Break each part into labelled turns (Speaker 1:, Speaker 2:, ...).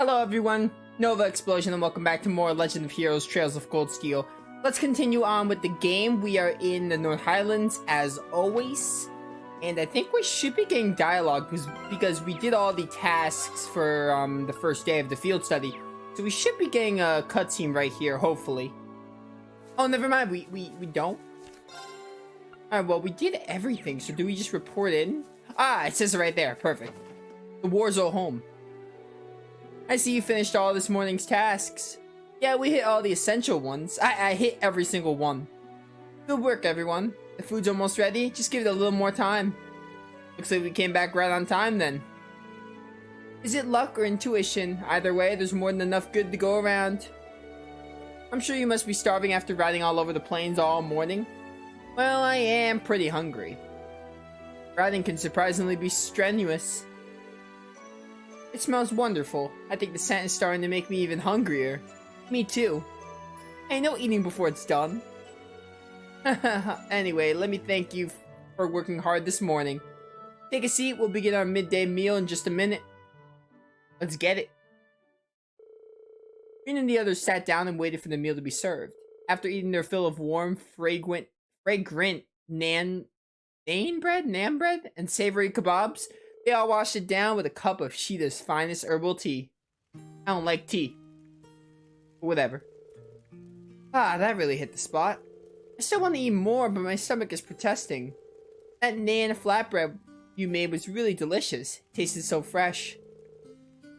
Speaker 1: Hello everyone, Nova Explosion, and welcome back to more Legend of Heroes Trails of Cold Steel. Let's continue on with the game. We are in the North Highlands as always, and I think we should be getting dialogue because we did all the tasks for the first day of the field study. So we should be getting a cutscene right here, hopefully. Oh, never mind, we don't? Alright, well, we did everything, so do we just report in? Ah, it says it right there, perfect. The war's all home. I see you finished all this morning's tasks. Yeah, we hit all the essential ones. I hit every single one. Good work, everyone. The food's almost ready. Just give it a little more time. Looks like we came back right on time then. Is it luck or intuition? Either way, there's more than enough good to go around. I'm sure you must be starving after riding all over the plains all morning. Well, I am pretty hungry. Riding can surprisingly be strenuous. It smells wonderful. I think the scent is starting to make me even hungrier. Me too. Hey, no eating before it's done. Anyway, let me thank you for working hard this morning. Take a seat, we'll begin our midday meal in just a minute. Let's get it. Green and the others sat down and waited for the meal to be served. After eating their fill of warm, fragrant naan bread, and savory kebabs, they all washed it down with a cup of Sheeta's finest herbal tea. I don't like tea. But whatever. Ah, that really hit the spot. I still want to eat more, but my stomach is protesting. That naan flatbread you made was really delicious. It tasted so fresh.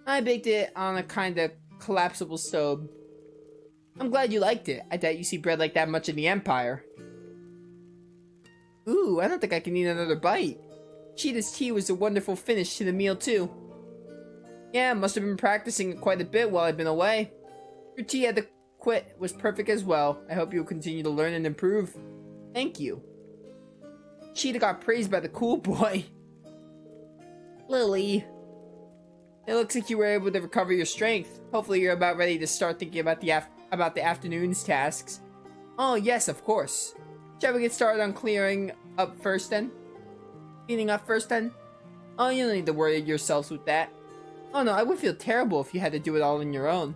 Speaker 1: I baked it on a kind of collapsible stove. I'm glad you liked it. I doubt you see bread like that much in the Empire. Ooh, I don't think I can eat another bite. Cheetah's tea was a wonderful finish to the meal too. Yeah, must have been practicing it quite a bit while I've been away. Your tea at the quit was perfect as well. I hope you'll continue to learn and improve. Thank you. Cheetah got praised by the cool boy. Lily. It looks like you were able to recover your strength. Hopefully you're about ready to start thinking about the afternoon's tasks. Oh yes, of course. Shall we get started on cleaning up first then? Oh, you don't need to worry yourselves with that. Oh no, I would feel terrible if you had to do it all on your own.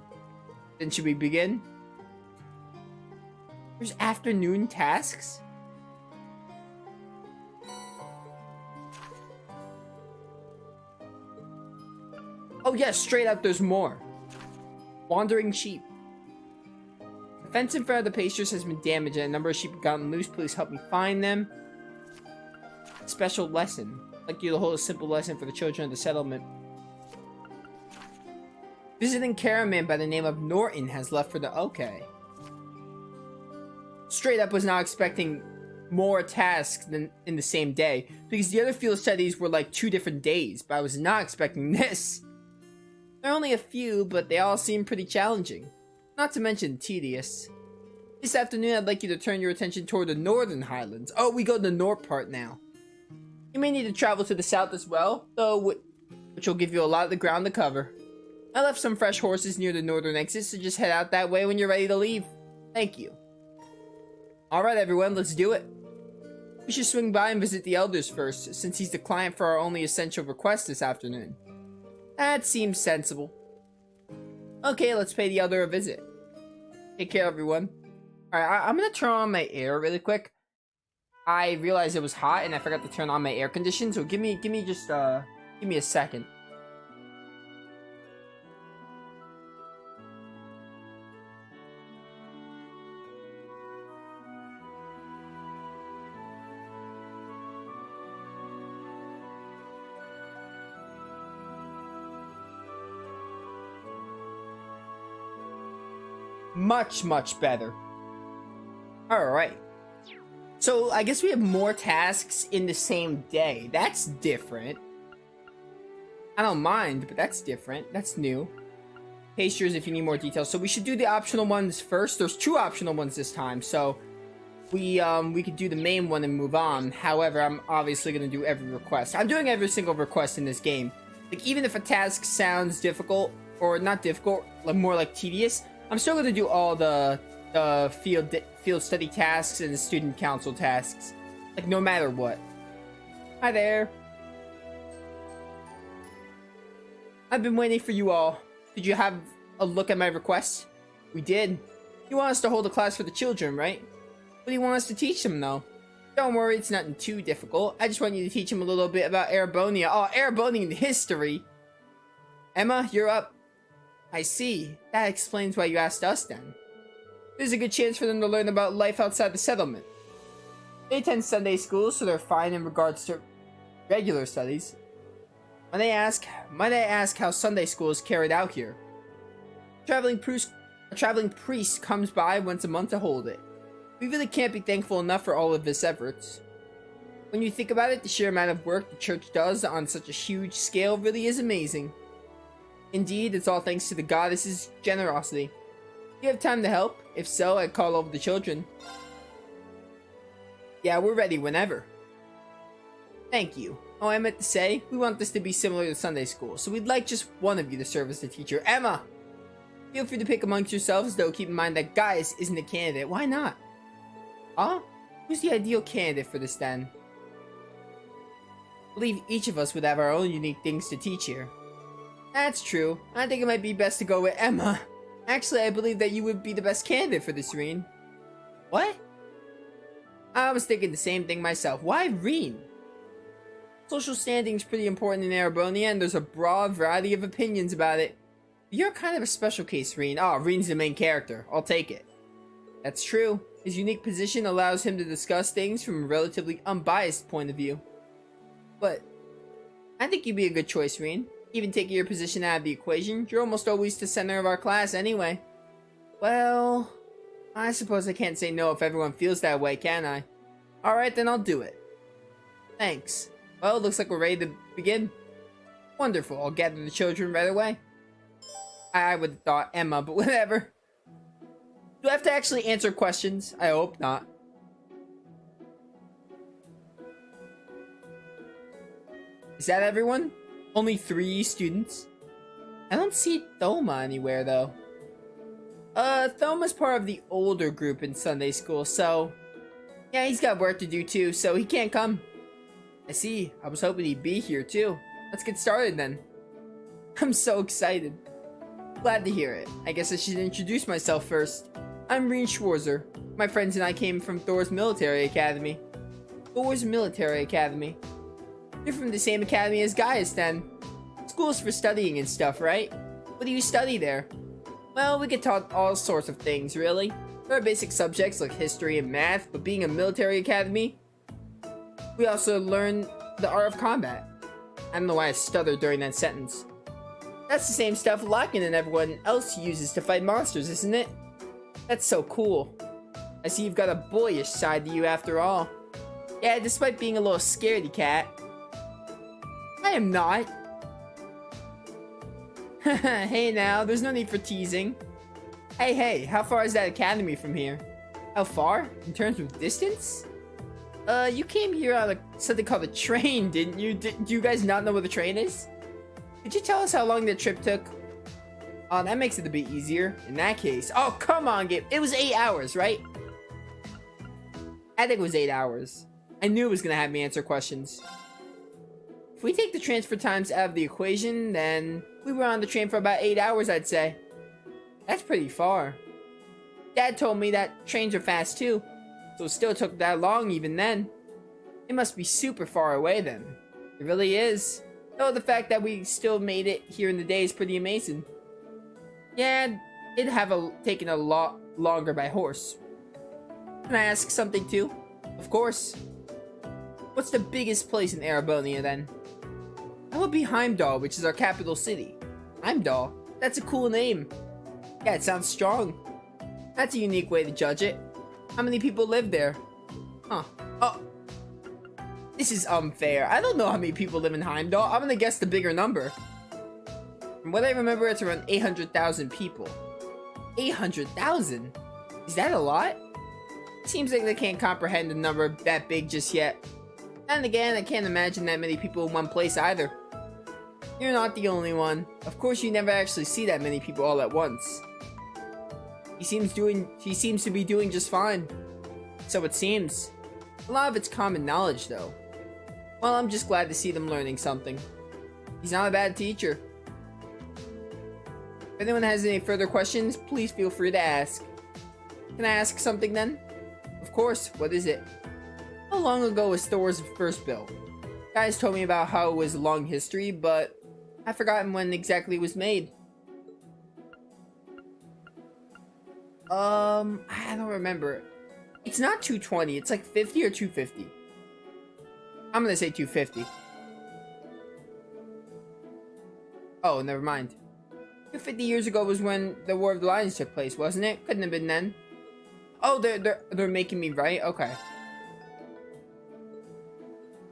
Speaker 1: Then should we begin? There's afternoon tasks? Oh yes, straight up there's more. Wandering sheep. The fence in front of the pastures has been damaged and a number of sheep have gotten loose. Please help me find them. Special lesson. I'd like you to hold a simple lesson for the children of the settlement. Visiting caravan by the name of Norton has left for the... Okay. Straight up was not expecting more tasks than in the same day, because the other field studies were like 2 different days, but I was not expecting this. There are only a few, but they all seem pretty challenging. Not to mention tedious. This afternoon I'd like you to turn your attention toward the Northern Highlands. Oh, we go to the north part now. You may need to travel to the south as well, though, which will give you a lot of the ground to cover. I left some fresh horses near the northern exit, so just head out that way when you're ready to leave. Thank you. Alright everyone, let's do it. We should swing by and visit the elders first, since he's the client for our only essential request this afternoon. That seems sensible. Okay, let's pay the elder a visit. Take care everyone. Alright, I'm gonna turn on my air really quick. I realized it was hot and I forgot to turn on my air condition, so give me a second. Much better. Alright. So, I guess we have more tasks in the same day. That's different. I don't mind, but that's different. That's new. Pastures if you need more details. So we should do the optional ones first. There's 2 optional ones this time, so we could do the main one and move on. However, I'm obviously going to do every request. I'm doing every single request in this game. Like, even if a task sounds difficult, or not difficult, like more like tedious, I'm still going to do all the field study tasks and the student council tasks. Like, no matter what. Hi there. I've been waiting for you all. Did you have a look at my request? We did. You want us to hold a class for the children, right? What do you want us to teach them, though? Don't worry, it's nothing too difficult. I just want you to teach them a little bit about Erebonia. Oh, Erebonian history! Emma, you're up. I see. That explains why you asked us, then. There's a good chance for them to learn about life outside the settlement. They attend Sunday school, so they're fine in regards to regular studies. Might I ask how Sunday school is carried out here? A traveling priest comes by once a month to hold it. We really can't be thankful enough for all of his efforts. When you think about it, the sheer amount of work the church does on such a huge scale really is amazing. Indeed, it's all thanks to the goddess's generosity. Do you have time to help? If so, I'd call over the children. Yeah, we're ready whenever. Thank you. Oh, I meant to say, we want this to be similar to Sunday school, so we'd like just one of you to serve as the teacher. Emma! Feel free to pick amongst yourselves, though keep in mind that Gaius isn't a candidate. Why not? Huh? Who's the ideal candidate for this then? I believe each of us would have our own unique things to teach here. That's true. I think it might be best to go with Emma. Actually, I believe that you would be the best candidate for this, Reen. What? I was thinking the same thing myself. Why Reen? Social standing is pretty important in Erebonia, and there's a broad variety of opinions about it. You're kind of a special case, Reen. Oh, Reen's the main character. I'll take it. That's true. His unique position allows him to discuss things from a relatively unbiased point of view. But I think you'd be a good choice, Reen. Even taking your position out of the equation, you're almost always the center of our class anyway. Well, I suppose I can't say no if everyone feels that way, can I? Alright, then I'll do it. Thanks. Well, it looks like we're ready to begin. Wonderful, I'll gather the children right away. I would have thought Emma, but whatever. Do I have to actually answer questions? I hope not. Is that everyone? Only 3 students? I don't see Thoma anywhere, though. Thoma's part of the older group in Sunday school, so... yeah, he's got work to do too, so he can't come. I see. I was hoping he'd be here too. Let's get started then. I'm so excited. Glad to hear it. I guess I should introduce myself first. I'm Reen Schwarzer. My friends and I came from Thor's Military Academy. Thor's Military Academy. You're from the same academy as Gaius then. School's for studying and stuff, right? What do you study there? Well, we get taught all sorts of things, really. There are basic subjects like history and math, but being a military academy, we also learn the art of combat. I don't know why I stuttered during that sentence. That's the same stuff Locken and everyone else uses to fight monsters, isn't it? That's so cool. I see you've got a boyish side to you after all. Yeah, despite being a little scaredy cat. I am not. Hey now, there's no need for teasing. Hey, how far is that academy from here? How far? In terms of distance? You came here on something called a train, didn't you? Do you guys not know what a train is? Could you tell us how long the trip took? Oh, that makes it a bit easier. In that case. Oh, come on, Gabe. It was 8 hours, right? I think it was 8 hours. I knew it was going to have me answer questions. If we take the transfer times out of the equation, then we were on the train for about 8 hours, I'd say. That's pretty far. Dad told me that trains are fast too, so it still took that long even then. It must be super far away then. It really is. Though the fact that we still made it here in the day is pretty amazing. Yeah, it'd have taken a lot longer by horse. Can I ask something too? Of course. What's the biggest place in Erebonia then? That would be Heimdall, which is our capital city. Heimdall? That's a cool name. Yeah, it sounds strong. That's a unique way to judge it. How many people live there? Huh. Oh. This is unfair. I don't know how many people live in Heimdall. I'm gonna guess the bigger number. From what I remember, it's around 800,000 people. 800,000? Is that a lot? Seems like they can't comprehend a number that big just yet. And again, I can't imagine that many people in one place either. You're not the only one. Of course, you never actually see that many people all at once. He seems to be doing just fine. So it seems. A lot of it's common knowledge, though. Well, I'm just glad to see them learning something. He's not a bad teacher. If anyone has any further questions, please feel free to ask. Can I ask something then? Of course, what is it? How long ago was Thor's first built? Guys told me about how it was a long history, but I've forgotten when exactly it was made. I don't remember. It's not 220, it's like 50 or 250. I'm gonna say 250. Oh, never mind. 50 years ago was when the War of the Lions took place, wasn't it? Couldn't have been then. Oh, they're making me right? Okay.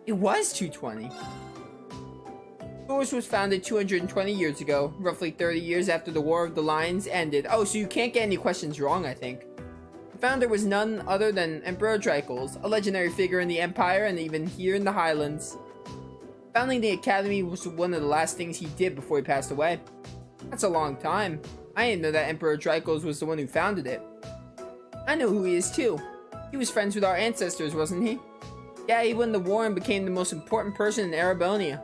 Speaker 1: It was 220. Thor's was founded 220 years ago, roughly 30 years after the War of the Lions ended. Oh, so you can't get any questions wrong, I think. The founder was none other than Emperor Dracos, a legendary figure in the Empire and even here in the Highlands. Founding the Academy was one of the last things he did before he passed away. That's a long time. I didn't know that Emperor Dracos was the one who founded it. I know who he is too. He was friends with our ancestors, wasn't he? Yeah, he won the war and became the most important person in Arabonia.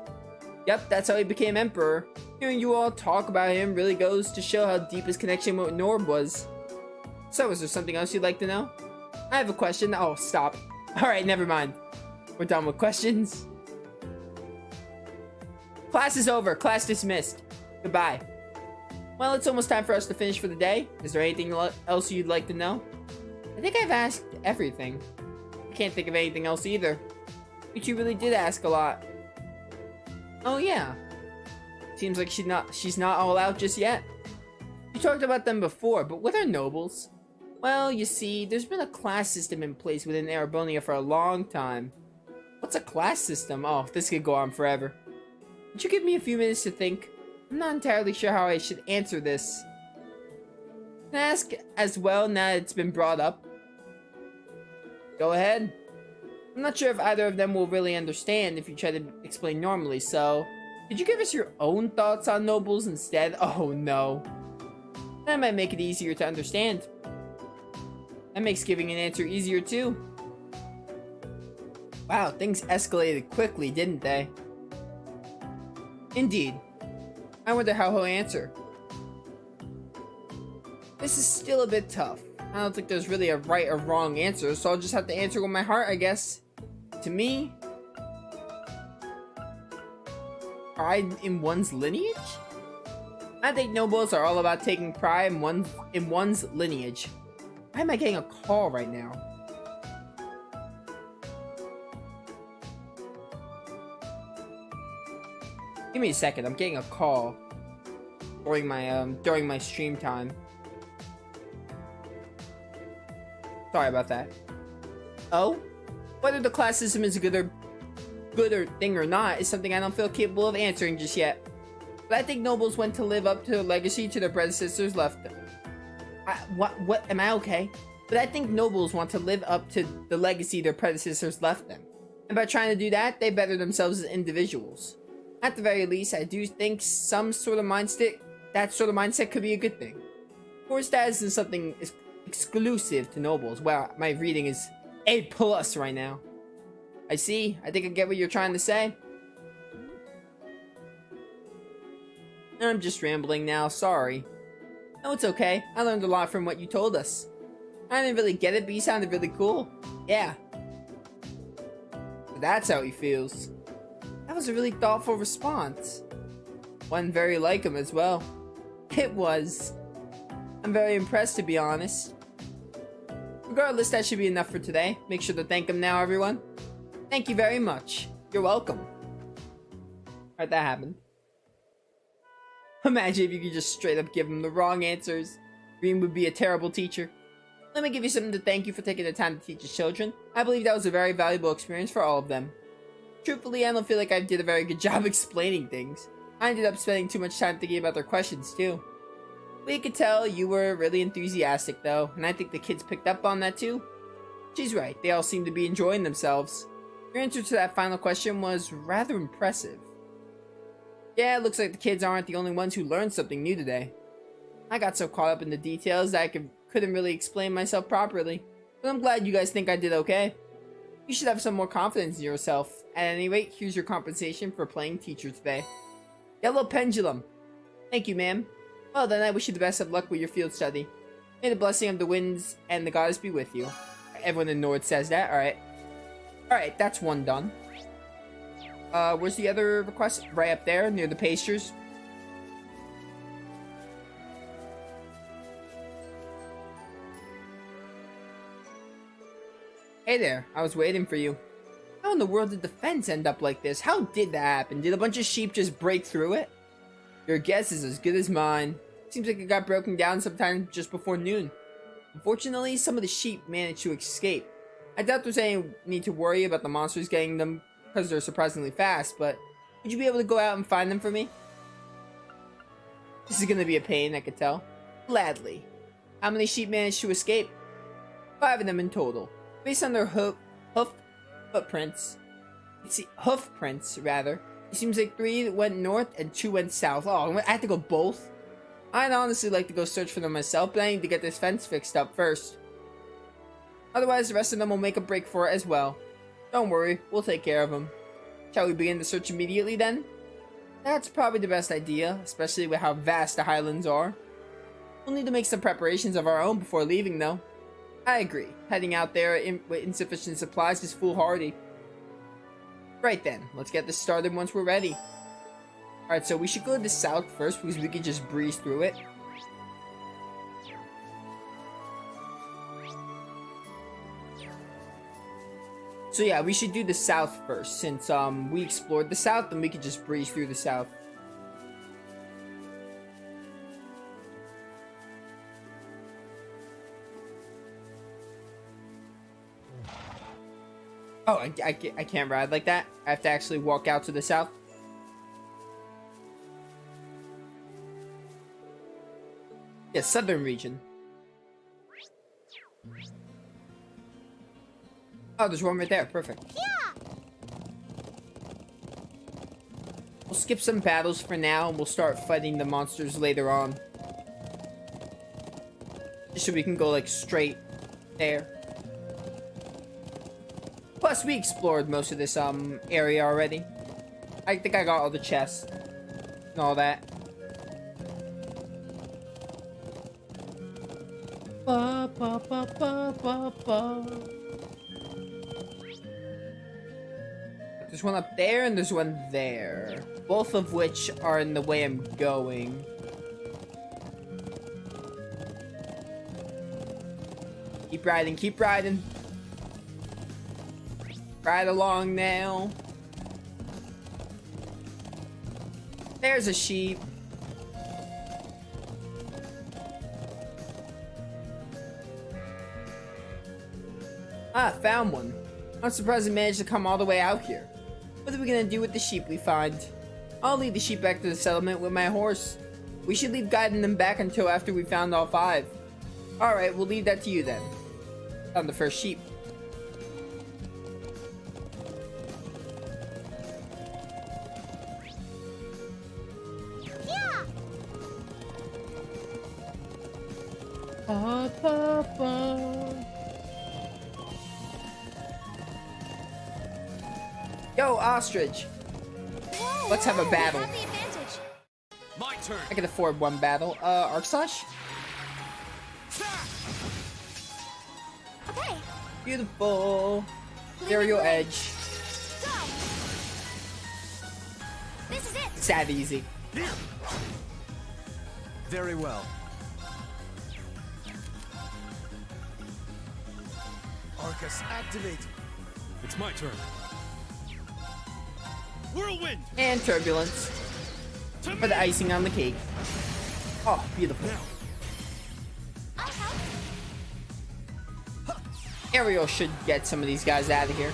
Speaker 1: Yep, that's how he became emperor. Hearing you all talk about him really goes to show how deep his connection with Norb was. So, is there something else you'd like to know? I have a question. Oh, stop. Alright, never mind. We're done with questions. Class is over. Class dismissed. Goodbye. Well, it's almost time for us to finish for the day. Is there anything else you'd like to know? I think I've asked everything. I can't think of anything else either. But you really did ask a lot. Oh yeah. Seems like she's not all out just yet. You talked about them before, but what are nobles? Well, you see, there's been a class system in place within Arabonia for a long time. What's a class system? Oh, this could go on forever. Would you give me a few minutes to think? I'm not entirely sure how I should answer this. Can I ask as well now that it's been brought up? Go ahead. I'm not sure if either of them will really understand if you try to explain normally, so could you give us your own thoughts on nobles instead? Oh no. That might make it easier to understand. That makes giving an answer easier too. Wow, things escalated quickly, didn't they? Indeed. I wonder how he'll answer. This is still a bit tough. I don't think there's really a right or wrong answer, so I'll just have to answer with my heart, I guess. To me, pride in one's lineage? I think nobles are all about taking pride in one's lineage. Why am I getting a call right now? Give me a second, I'm getting a call during my stream time. Sorry about that. Oh? Whether the class system is a good thing or not is something I don't feel capable of answering just yet. But I think nobles want to live up to their legacy to their predecessors left them. What? Am I okay? But I think nobles want to live up to the legacy their predecessors left them. And by trying to do that, they better themselves as individuals. At the very least, I do think that sort of mindset could be a good thing. Of course, that isn't something exclusive to nobles. Wow, my reading is A+ right now. I see. I think I get what you're trying to say. I'm just rambling now. Sorry. No, it's okay. I learned a lot from what you told us. I didn't really get it, but you sounded really cool. Yeah. So that's how he feels. That was a really thoughtful response. One very like him as well. It was. I'm very impressed, to be honest. Regardless, that should be enough for today. Make sure to thank him now, everyone. Thank you very much. You're welcome. Alright, that happened. Imagine if you could just straight up give him the wrong answers. Green would be a terrible teacher. Let me give you something to thank you for taking the time to teach his children. I believe that was a very valuable experience for all of them. Truthfully, I don't feel like I did a very good job explaining things. I ended up spending too much time thinking about their questions too. We could tell you were really enthusiastic though, and I think the kids picked up on that too. She's right, they all seem to be enjoying themselves. Your answer to that final question was rather impressive. Yeah, it looks like the kids aren't the only ones who learned something new today. I got so caught up in the details that I couldn't really explain myself properly, but I'm glad you guys think I did okay. You should have some more confidence in yourself. At any rate, here's your compensation for playing teacher today. Yellow pendulum. Thank you, ma'am. Well, then I wish you the best of luck with your field study. May the blessing of the winds and the goddess be with you. Everyone in the north says that. Alright. Alright, that's one done. Where's the other request? Right up there, near the pastures. Hey there, I was waiting for you. How in the world did the fence end up like this? How did that happen? Did a bunch of sheep just break through it? Your guess is as good as mine. Seems like it got broken down sometime just before noon. Unfortunately, some of the sheep managed to escape. I doubt there's any need to worry about the monsters getting them because they're surprisingly fast, but would you be able to go out and find them for me? This is gonna be a pain, I could tell. Gladly. How many sheep managed to escape? 5 of them in total. Based on their hoof prints, rather. It seems like 3 went north and 2 went south. Oh, I have to go both? I'd honestly like to go search for them myself, but I need to get this fence fixed up first. Otherwise, the rest of them will make a break for it as well. Don't worry, we'll take care of them. Shall we begin the search immediately then? That's probably the best idea, especially with how vast the Highlands are. We'll need to make some preparations of our own before leaving though. I agree. Heading out there with insufficient supplies is foolhardy. Right then, let's get this started once we're ready. Alright, so we should go to the south first because we can just breeze through it. So yeah, we should do the south first since we explored the south, and we could just breeze through the south. Oh, I can't ride like that. I have to actually walk out to the south. Yeah, southern region. Oh, there's one right there. Perfect. Yeah. We'll skip some battles for now, and we'll start fighting the monsters later on. Just so we can go, like, straight there. Plus, we explored most of this, area already. I think I got all the chests and all that. Ba, ba, ba, ba, ba, ba. There's one up there and there's one there. Both of which are in the way I'm going. Keep riding, keep riding. Ride along now. There's a sheep. Ah, found one. I'm surprised it managed to come all the way out here. What are we gonna do with the sheep we find? I'll lead the sheep back to the settlement with my horse. We should leave guiding them back until after we found all 5. Alright, we'll leave that to you then. Found the first sheep. Ba, ba, ba. Yo, ostrich. Whoa, let's have a battle.
Speaker 2: We have the advantage.
Speaker 3: My turn.
Speaker 1: I can afford one battle. Arc slash?
Speaker 2: Okay.
Speaker 1: Beautiful. Aerial edge.
Speaker 2: Go. This is it.
Speaker 1: Sad easy.
Speaker 3: Very well. Arcus activated. It's my turn. Whirlwind!
Speaker 1: And turbulence. For the icing on the cake. Oh, beautiful.
Speaker 2: I'll help.
Speaker 1: Ariel should get some of these guys out of here.